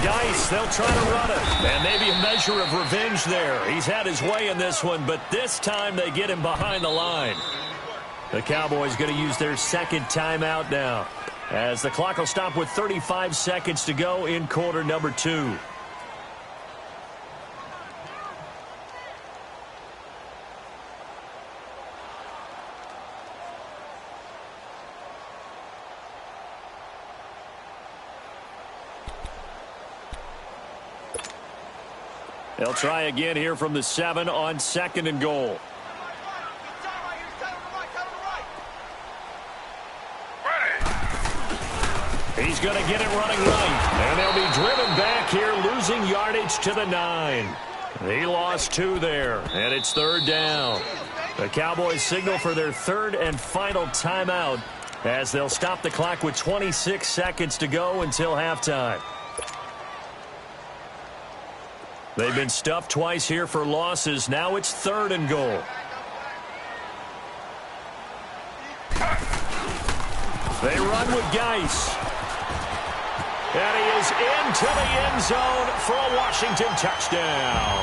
Geis. They'll try to run it. And maybe a measure of revenge there. He's had his way in this one, but this time they get him behind the line. The Cowboys going to use their second timeout now, as the clock will stop with 35 seconds to go in quarter number 2. They'll try again here from the 7 on 2nd and goal. He's going to get it running right. And they'll be driven back here, losing yardage to the 9. He lost 2 there, and it's 3rd down. The Cowboys signal for their 3rd and final timeout, as they'll stop the clock with 26 seconds to go until halftime. They've been stuffed twice here for losses. Now it's 3rd and goal. They run with Geis. And he is into the end zone for a Washington touchdown.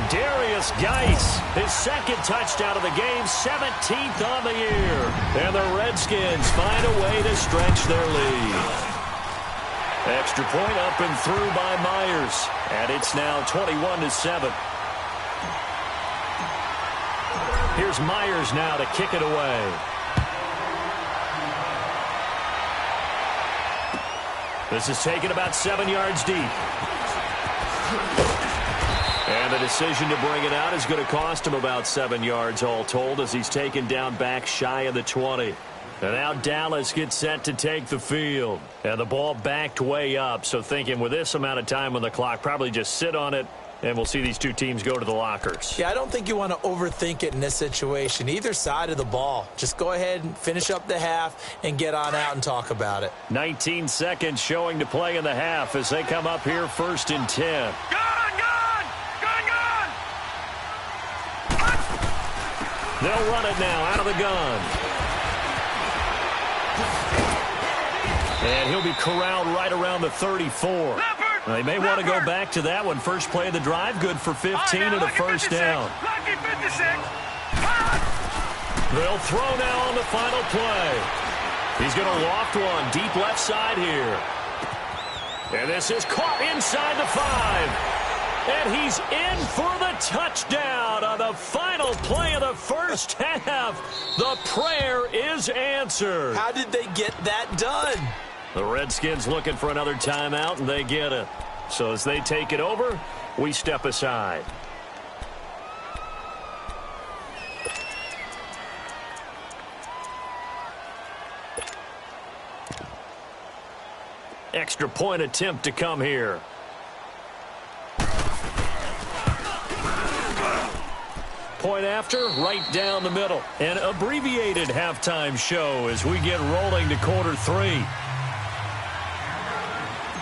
Darius Geis, his 2nd touchdown of the game, 17th on the year. And the Redskins find a way to stretch their lead. Extra point up and through by Myers. And it's now 21-7. Here's Myers now to kick it away. This is taken about 7 yards deep. And the decision to bring it out is going to cost him about 7 yards all told, as he's taken down back shy of the 20. And now Dallas gets set to take the field. And the ball backed way up, so thinking with this amount of time on the clock, probably just sit on it, and we'll see these two teams go to the lockers. Yeah, I don't think you want to overthink it in this situation. Either side of the ball. Just go ahead and finish up the half and get on out and talk about it. 19 seconds showing to play in the half as they come up here 1st and 10. They'll run it now out of the gun. And he'll be corralled right around the 34. They may want to go back to that one. First play of the drive, good for 15 and a first down. They'll throw now on the final play. He's going to loft one deep left side here. And this is caught inside the 5. And he's in for the touchdown on the final play of the first half. The prayer is answered. How did they get that done? The Redskins looking for another timeout, and they get it. So as they take it over, we step aside. Extra point attempt to come here. Point after, right down the middle. An abbreviated halftime show as we get rolling to quarter 3.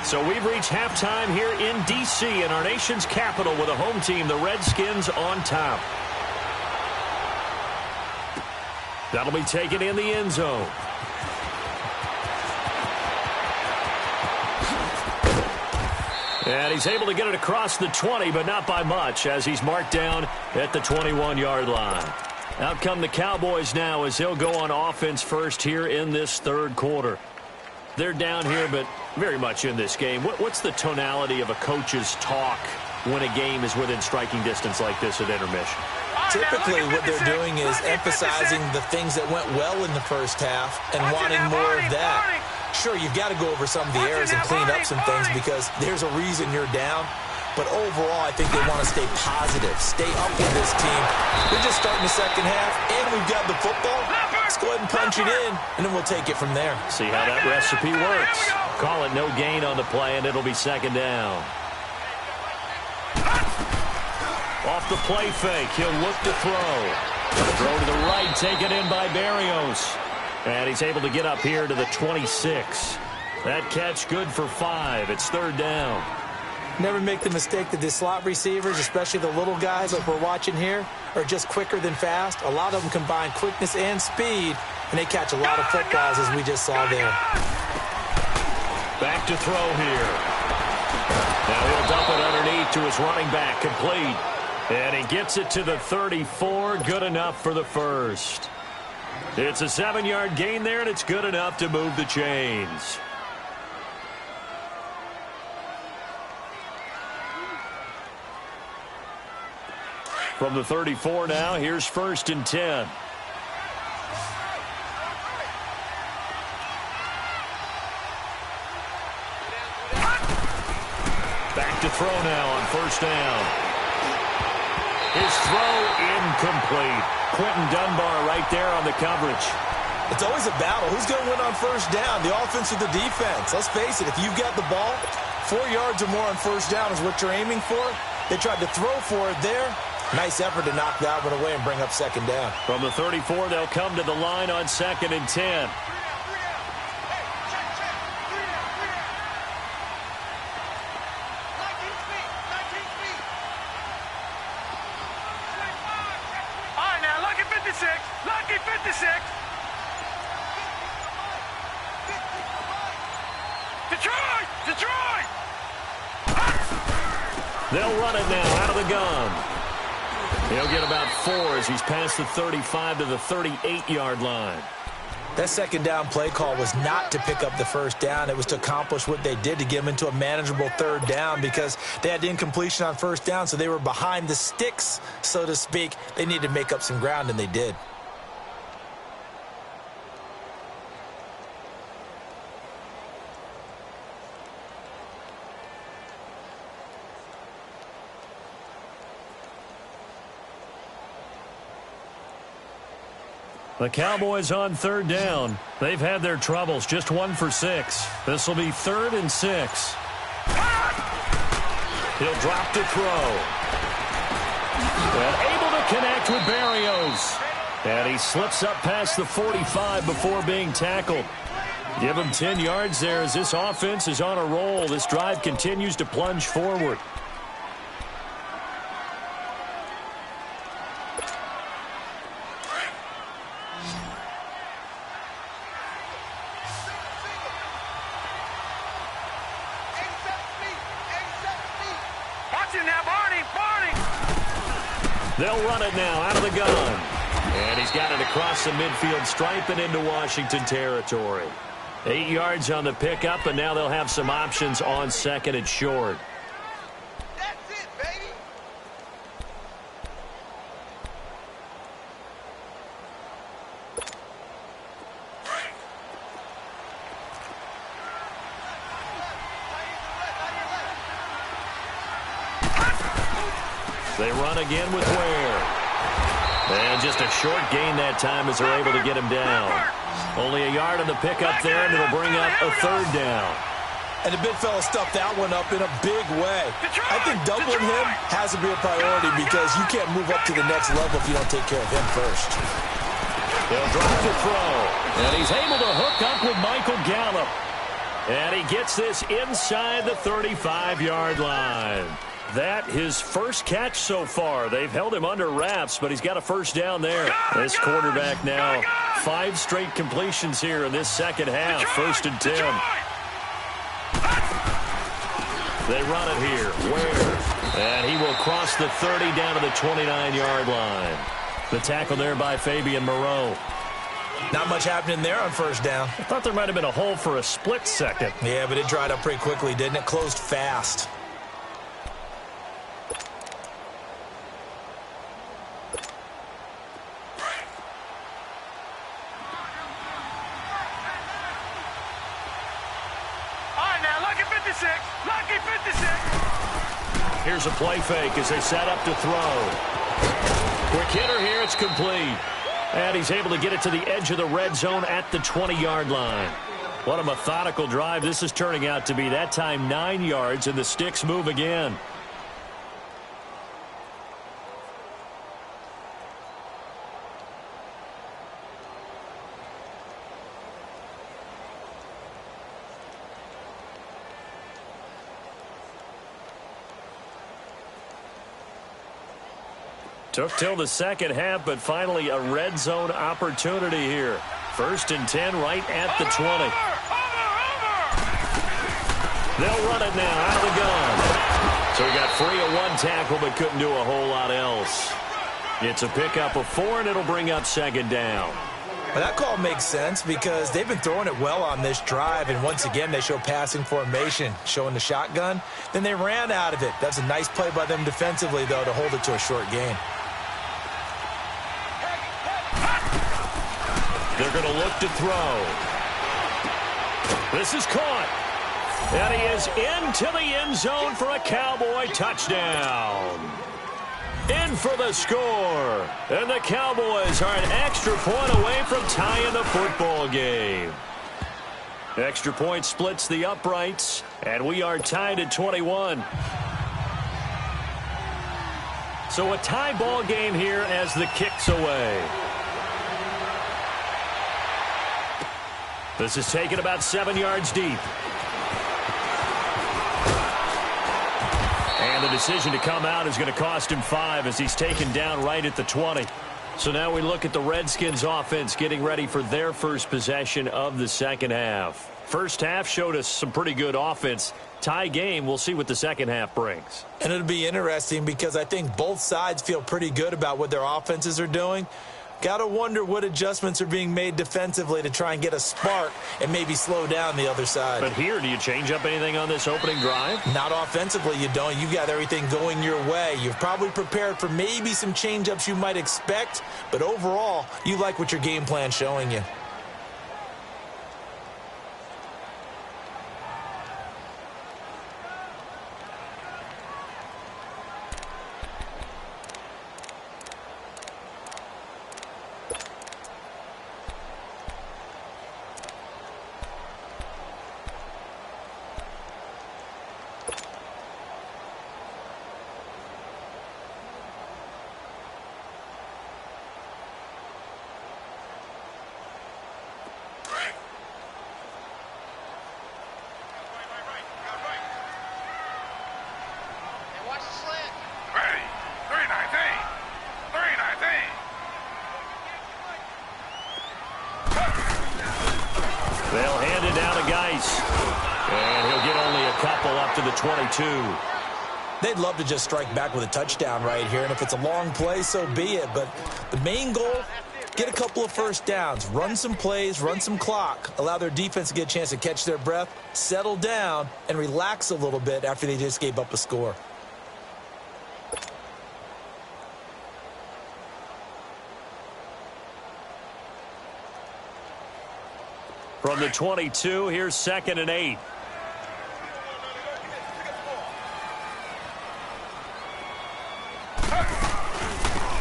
So we've reached halftime here in D.C. in our nation's capital with a home team, the Redskins, on top. That'll be taken in the end zone. And he's able to get it across the 20, but not by much, as he's marked down at the 21-yard line. Out come the Cowboys now as they'll go on offense first here in this 3rd quarter. They're down here, but very much in this game. What's the tonality of a coach's talk when a game is within striking distance like this at intermission? Typically, what they're doing is emphasizing the things that went well in the first half and wanting more of that. Sure, you've got to go over some of the errors and clean up some things because there's a reason you're down. But overall, I think they want to stay positive, stay up with this team. We're just starting the second half, and we've got the football. Let's go ahead and punch it in, and then we'll take it from there. See how that recipe works. Call it no gain on the play, and it'll be 2nd down. Off the play fake, he'll look to throw. Throw to the right, taken in by Barrios. And he's able to get up here to the 26. That catch good for 5. It's 3rd down. Never make the mistake that the slot receivers, especially the little guys like we're watching here, are just quicker than fast. A lot of them combine quickness and speed, and they catch a lot of footballs, as we just saw there. Back to throw here. Now he'll dump it underneath to his running back, complete. And he gets it to the 34, good enough for the first. It's a 7-yard gain there, and it's good enough to move the chains. From the 34 now, here's 1st and 10. Back to throw now on 1st down. His throw incomplete. Quentin Dunbar right there on the coverage. It's always a battle. Who's going to win on 1st down, the offense or the defense? Let's face it, if you've got the ball, 4 yards or more on 1st down is what you're aiming for. They tried to throw for it there. Nice effort to knock that one away and bring up 2nd down. From the 34, they'll come to the line on 2nd and 10. Lucky 56. Detroit! They'll run it now out of the gun. He'll get about 4 as he's past the 35 to the 38-yard line. That 2nd down play call was not to pick up the 1st down. It was to accomplish what they did, to get them into a manageable 3rd down, because they had incompletion on 1st down, so they were behind the sticks, so to speak. They needed to make up some ground, and they did. The Cowboys on 3rd down. They've had their troubles, just 1 for 6. This will be 3rd and 6. He'll drop to throw. And able to connect with Berrios. And he slips up past the 45 before being tackled. Give him 10 yards there as this offense is on a roll. This drive continues to plunge forward. They'll run it now out of the gun. And he's got it across the midfield stripe and into Washington territory. 8 yards on the pickup, and now they'll have some options on 2nd and short. That's it, baby. They run again with Ware. And just a short gain that time as they're able to get him down. Only a yard on the pickup there, and it'll bring up a 3rd down. And the big fella stuffed that one up in a big way. I think doubling him has to be a priority, because you can't move up to the next level if you don't take care of him first. They'll drop to throw. And he's able to hook up with Michael Gallup. And he gets this inside the 35-yard line. That his first catch so far. They've held him under wraps, but he's got a 1st down there. This quarterback now 5 straight completions here in this 2nd half. 1st and 10. They run it here. Ware. And he will cross the 30 down to the 29-yard line. The tackle there by Fabian Moreau. Not much happening there on 1st down. I thought there might have been a hole for a split second. Yeah, but it dried up pretty quickly, didn't it? Closed fast. Lucky 56. Here's a play fake as they set up to throw. Quick hitter here, it's complete. And he's able to get it to the edge of the red zone at the 20-yard line. What a methodical drive this is turning out to be. That time 9 yards, and the sticks move again. Took till the 2nd half, but finally a red zone opportunity here. 1st and 10 right at the 20. They'll run it now out of the gun. So he got free of one tackle but couldn't do a whole lot else. It's a pickup of 4, and it'll bring up second down. Well, that call makes sense because they've been throwing it well on this drive, and once again they show passing formation, showing the shotgun. Then they ran out of it. That's a nice play by them defensively, though, to hold it to a short gain. They're going to look to throw. This is caught. And he is into the end zone for a Cowboy touchdown. In for the score. And the Cowboys are an extra point away from tying the football game. Extra point splits the uprights, and we are tied at 21. So a tie ball game here as the kick's away. This is taken about 7 yards deep. And the decision to come out is going to cost him 5 as he's taken down right at the 20. So now we look at the Redskins offense getting ready for their first possession of the second half. First half showed us some pretty good offense. Tie game, we'll see what the second half brings. And it'll be interesting because I think both sides feel pretty good about what their offenses are doing. Got to wonder what adjustments are being made defensively to try and get a spark and maybe slow down the other side. But here, do you change up anything on this opening drive? Not offensively, you don't. You've got everything going your way. You've probably prepared for maybe some change-ups you might expect, but overall, you like what your game plan's showing you. They'll hand it down to Geis. And he'll get only a couple up to the 22. They'd love to just strike back with a touchdown right here, and if it's a long play, so be it. But the main goal, get a couple of first downs, run some plays, run some clock, allow their defense to get a chance to catch their breath, settle down, and relax a little bit after they just gave up a score. From the 22, here's 2nd and 8.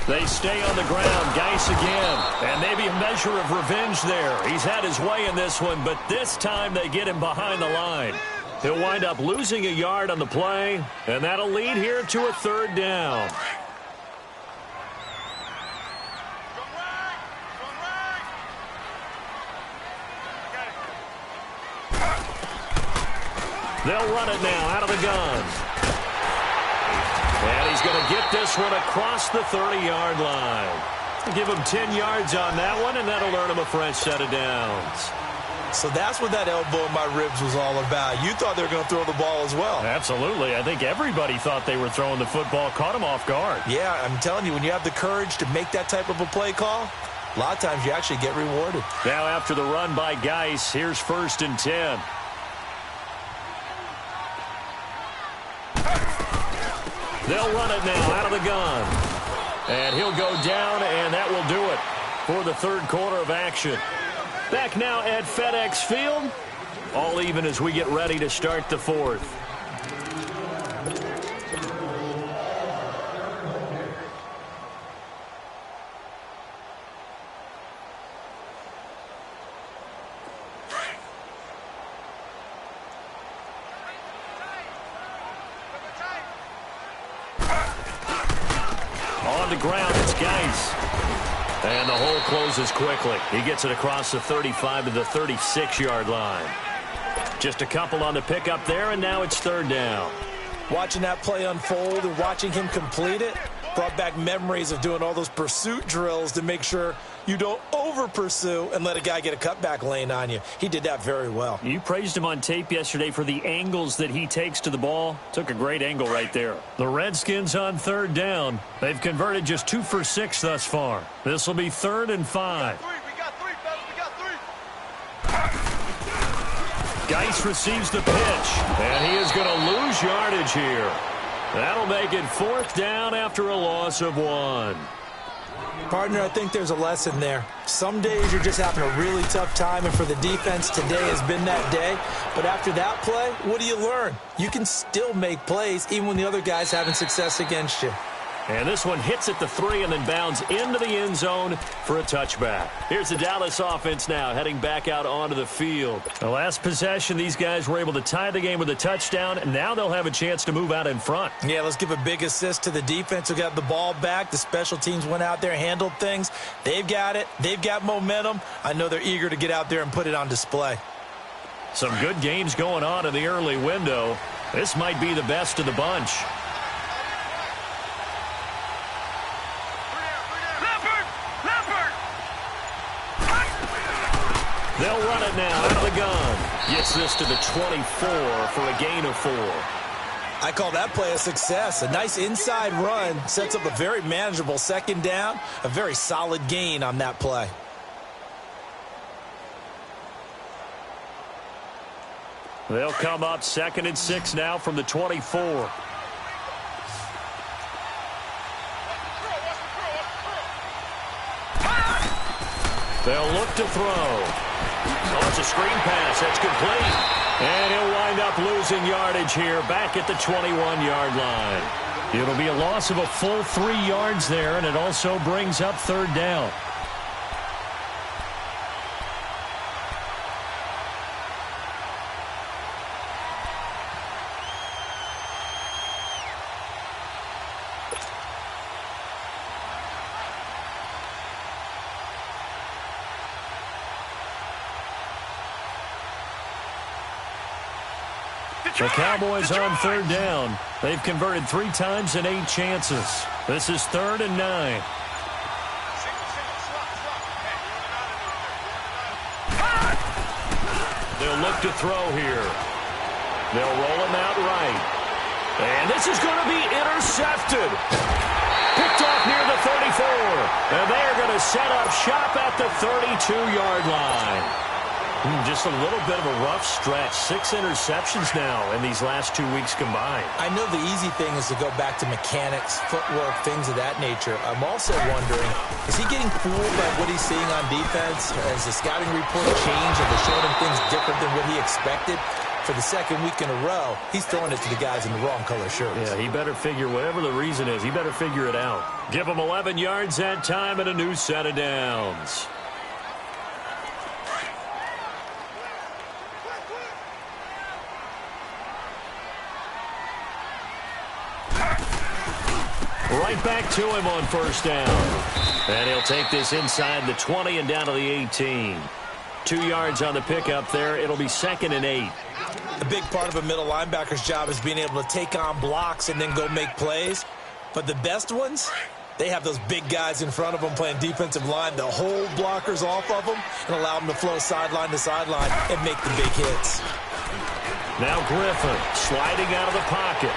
They stay on the ground. Geis again. And maybe a measure of revenge there. He's had his way in this one, but this time they get him behind the line. He'll wind up losing a yard on the play, and that'll lead here to a 3rd down. They'll run it now out of the gun. And he's going to get this one across the 30-yard line. Give him 10 yards on that one, and that'll earn him a fresh set of downs. So that's what that elbow in my ribs was all about. You thought they were going to throw the ball as well. Absolutely. I think everybody thought they were throwing the football, caught him off guard. Yeah, I'm telling you, when you have the courage to make that type of a play call, a lot of times you actually get rewarded. Now after the run by Geis, here's 1st and 10. They'll run it now out of the gun. And he'll go down, and that will do it for the 3rd quarter of action. Back now at FedEx Field. All even as we get ready to start the 4th. On the ground, it's Geis. And the hole closes quickly. He gets it across the 35 to the 36-yard line. Just a couple on the pickup there, and now it's 3rd down. Watching that play unfold and watching him complete it, Brought back memories of doing all those pursuit drills to make sure you don't over-pursue and let a guy get a cutback lane on you. He did that very well. You praised him on tape yesterday for the angles that he takes to the ball. Took a great angle right there. The Redskins on third down. They've converted just 2 for 6 thus far. This will be 3rd and 5. We got three, fellas. We got three. Geis receives the pitch, and he is going to lose yardage here. That'll make it 4th down after a loss of 1. Partner, I think there's a lesson there. Some days you're just having a really tough time, and for the defense, today has been that day. But after that play, what do you learn? You can still make plays even when the other guy's having success against you. And this one hits at the 3 and then bounds into the end zone for a touchback. Here's the Dallas offense now heading back out onto the field. The last possession, these guys were able to tie the game with a touchdown, and now they'll have a chance to move out in front. Yeah, let's give a big assist to the defense who got the ball back. The special teams went out there, handled things. They've got it. They've got momentum. I know they're eager to get out there and put it on display. Some good games going on in the early window. This might be the best of the bunch. They'll run it now out of the gun. Gets this to the 24 for a gain of 4. I call that play a success. A nice inside run sets up a very manageable 2nd down. A very solid gain on that play. They'll come up 2nd and 6 now from the 24. They'll look to throw. Oh, it's a screen pass. That's complete. And he'll wind up losing yardage here back at the 21-yard line. It'll be a loss of a full 3 yards there, and it also brings up 3rd down. The Cowboys on 3rd down. They've converted 3 times in 8 chances. This is 3rd and 9. They'll look to throw here. They'll roll him out right. And this is going to be intercepted. Picked off near the 34. And they are going to set up shop at the 32-yard line. Just a little bit of a rough stretch. 6 interceptions now in these last 2 weeks combined. I know the easy thing is to go back to mechanics, footwork, things of that nature. I'm also wondering, is he getting fooled by what he's seeing on defense? Has the scouting report changed? Are they showing him things different than what he expected? For the 2nd week in a row, he's throwing it to the guys in the wrong color shirts. Yeah, he better figure, whatever the reason is, he better figure it out. Give him 11 yards that time and a new set of downs. Right back to him on 1st down. And he'll take this inside the 20 and down to the 18. 2 yards on the pickup there. It'll be 2nd and 8. A big part of a middle linebacker's job is being able to take on blocks and then go make plays. But the best ones, they have those big guys in front of them playing defensive line. They'll hold blockers off of them and allow them to flow sideline to sideline and make the big hits. Now Griffin sliding out of the pocket.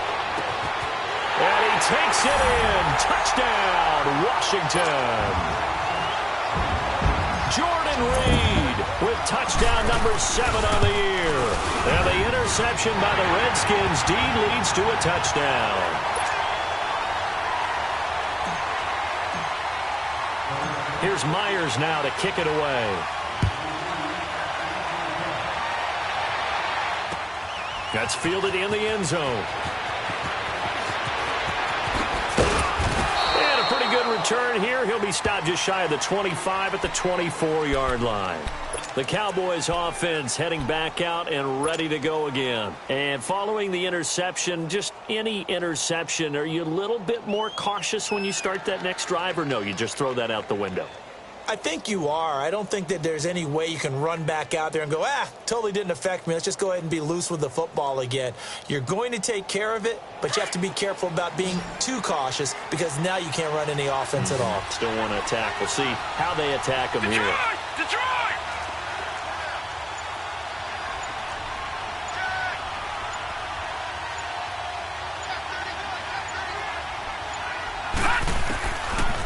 And he takes it in. Touchdown, Washington. Jordan Reed with touchdown number 7 on the year. And the interception by the Redskins leads to a touchdown. Here's Myers now to kick it away. That's fielded in the end zone. Good return here. He'll be stopped just shy of the 25 at the 24-yard line. The Cowboys offense heading back out and ready to go again. And following the interception, just any interception, are you a little bit more cautious when you start that next drive, or no, you just throw that out the window? I think you are. I don't think that there's any way you can run back out there and go, totally didn't affect me. Let's just go ahead and be loose with the football again. You're going to take care of it, but you have to be careful about being too cautious because now you can't run any offense at all. Still want to attack. We'll see how they attack him here. Detroit!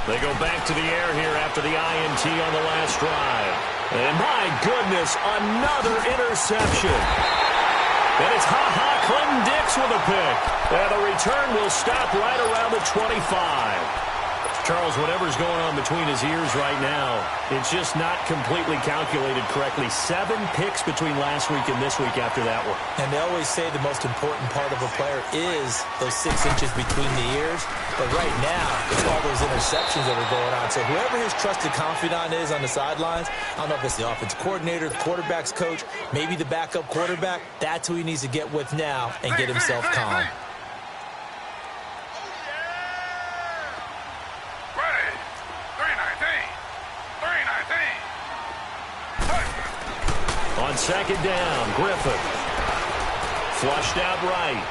They go back to the air here after the INT on the last drive. And my goodness, another interception. And it's Clinton Dix with a pick. And the return will stop right around the 25. Charles, whatever's going on between his ears right now, it's just not completely calculated correctly. 7 picks between last week and this week after that one. And they always say the most important part of a player is those 6 inches between the ears. But right now, it's all those interceptions that are going on. So whoever his trusted confidant is on the sidelines, I don't know if it's the offensive coordinator, the quarterback's coach, maybe the backup quarterback, that's who he needs to get with now and get himself calm. On second down, Griffin. Flushed out right.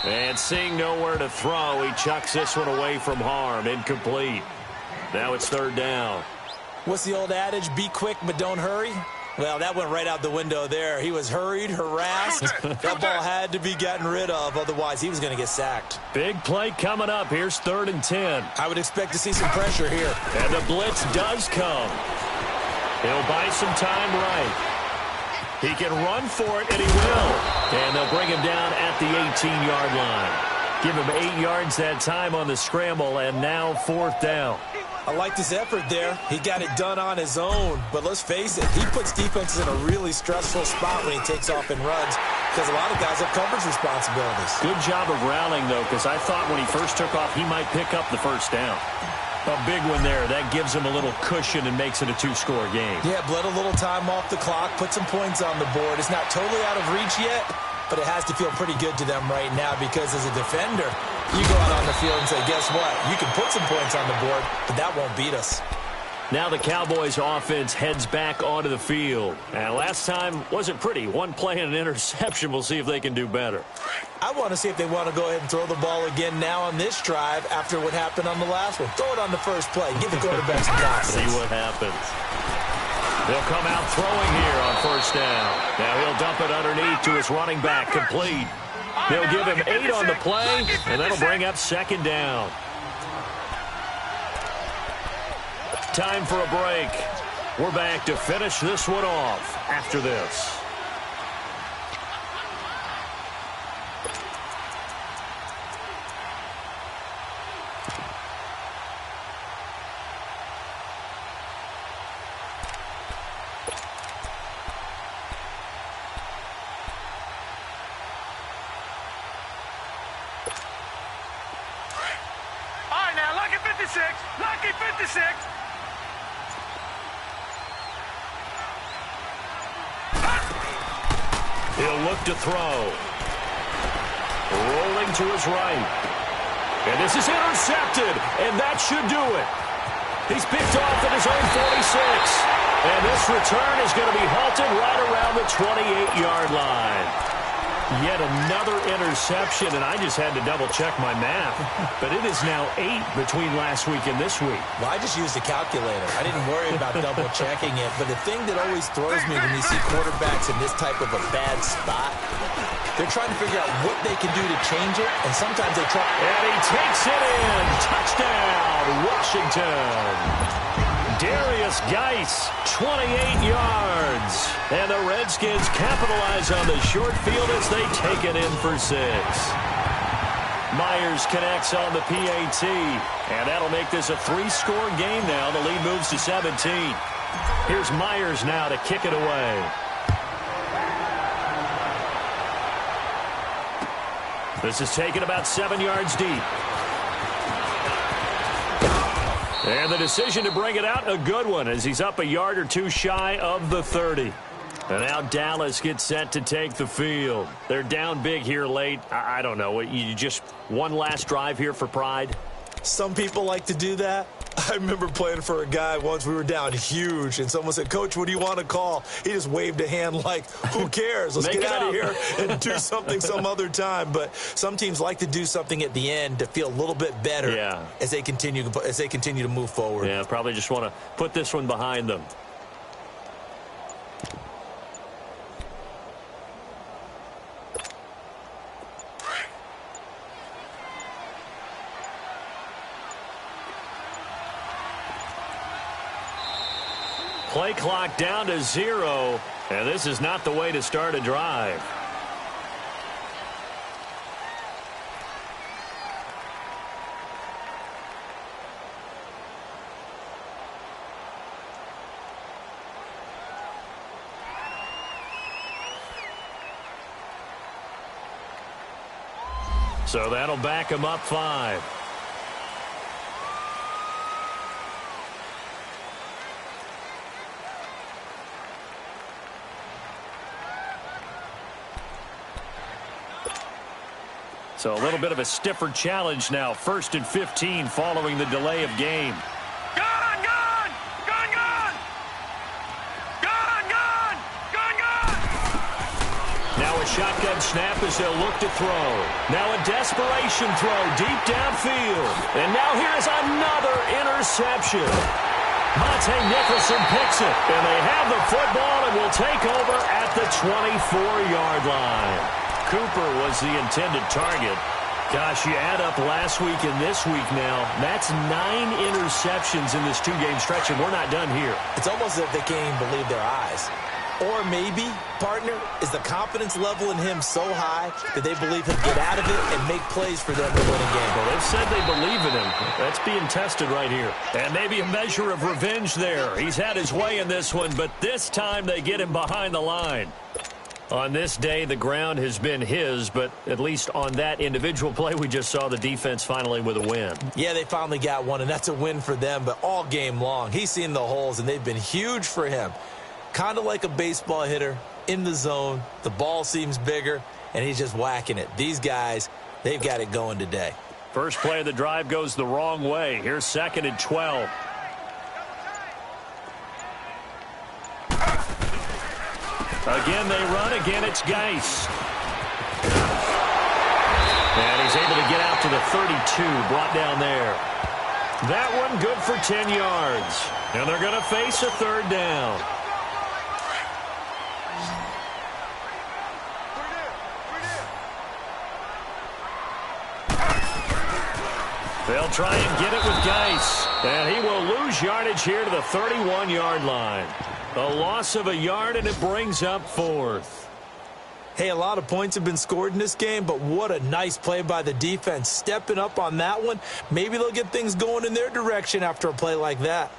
And seeing nowhere to throw, he chucks this one away from harm. Incomplete. Now it's third down. What's the old adage? Be quick, but don't hurry? Well, that went right out the window there. He was hurried, harassed. That ball had to be gotten rid of, otherwise he was going to get sacked. Big play coming up. Here's 3rd and 10. I would expect to see some pressure here. And the blitz does come. He'll buy some time right. He can run for it, and he will. And they'll bring him down at the 18-yard line. Give him 8 yards that time on the scramble, and now 4th down. I liked his effort there. He got it done on his own. But let's face it, he puts defenses in a really stressful spot when he takes off and runs because a lot of guys have coverage responsibilities. Good job of rallying, though, because I thought when he first took off, he might pick up the first down. A big one there. That gives him a little cushion and makes it a 2-score game. Yeah, bled a little time off the clock, put some points on the board. It's not totally out of reach yet, but it has to feel pretty good to them right now because as a defender, you go out on the field and say, guess what? You can put some points on the board, but that won't beat us. Now the Cowboys offense heads back onto the field. And last time wasn't pretty. One play and an interception. We'll see if they can do better. I want to see if they want to go ahead and throw the ball again now on this drive after what happened on the last one. Throw it on the first play. Give the quarterback some confidence. See what happens. They'll come out throwing here on 1st down. Now he'll dump it underneath to his running back. Complete. They'll give him 8 on the play, and that'll bring up 2nd down. Time for a break. We're back to finish this one off after this. All right, now, lucky 56. Lucky 56. He'll look to throw. Rolling to his right. And this is intercepted, and that should do it. He's picked off at his own 46. And this return is going to be halted right around the 28-yard line. Yet another interception, and I just had to double-check my math. But it is now 8 between last week and this week. Well, I just used a calculator. I didn't worry about double-checking it. But the thing that always throws me when you see quarterbacks in this type of a bad spot, they're trying to figure out what they can do to change it, and sometimes they try. And he takes it in. Touchdown, Washington. Darius Geis, 28 yards. And the Redskins capitalize on the short field as they take it in for 6. Myers connects on the PAT. And that'll make this a 3-score game now. The lead moves to 17. Here's Myers now to kick it away. This is taken about 7 yards deep. And the decision to bring it out, a good one, as he's up a yard or two shy of the 30. And now Dallas gets set to take the field. They're down big here late. I don't know. You just one last drive here for pride? Some people like to do that. I remember playing for a guy once. We were down huge, and someone said, "Coach, what do you want to call?" He just waved a hand like, who cares? Let's get out of here and do something some other time. But some teams like to do something at the end to feel a little bit better as they continue to move forward. Yeah, probably just want to put this one behind them. Play clock down to 0, and this is not the way to start a drive. So that'll back him up 5. So a little bit of a stiffer challenge now. 1st and 15 following the delay of game. Gone, gone! Gone, gone! Gone, gone! Gone, gone! Now a shotgun snap as they'll look to throw. Now a desperation throw deep downfield. And now here's another interception. Monte Nicholson picks it. And they have the football and will take over at the 24-yard line. Cooper was the intended target. Gosh, you add up last week and this week now, that's 9 interceptions in this 2-game stretch, and we're not done here. It's almost as if they can't even believe their eyes. Or maybe, partner, is the confidence level in him so high that they believe he'll get out of it and make plays for them to win a game. Well, they've said they believe in him. That's being tested right here. And maybe a measure of revenge there. He's had his way in this one, but this time they get him behind the line. On this day, the ground has been his, but at least on that individual play, we just saw the defense finally with a win. Yeah, they finally got one, and that's a win for them, but all game long, he's seen the holes, and they've been huge for him. Kind of like a baseball hitter in the zone. The ball seems bigger, and he's just whacking it. These guys, they've got it going today. First play of the drive goes the wrong way. Here's 2nd and 12. Again, they run. Again, it's Geis. And he's able to get out to the 32, brought down there. That one good for 10 yards. And they're going to face a 3rd down. They'll try and get it with Geis. And he will lose yardage here to the 31-yard line. A loss of a yard, and it brings up 4th. Hey, a lot of points have been scored in this game, but what a nice play by the defense. Stepping up on that one. Maybe they'll get things going in their direction after a play like that.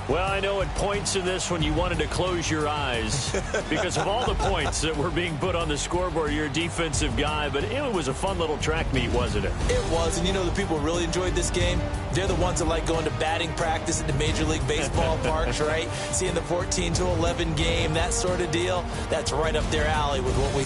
Well, I know at points in this one you wanted to close your eyes because of all the points that were being put on the scoreboard. You're a defensive guy, but it was a fun little track meet, wasn't it? It was, and you know the people who really enjoyed this game? They're the ones that like going to batting practice at the Major League Baseball parks, right? Seeing the 14-11 game, that sort of deal. That's right up their alley with what we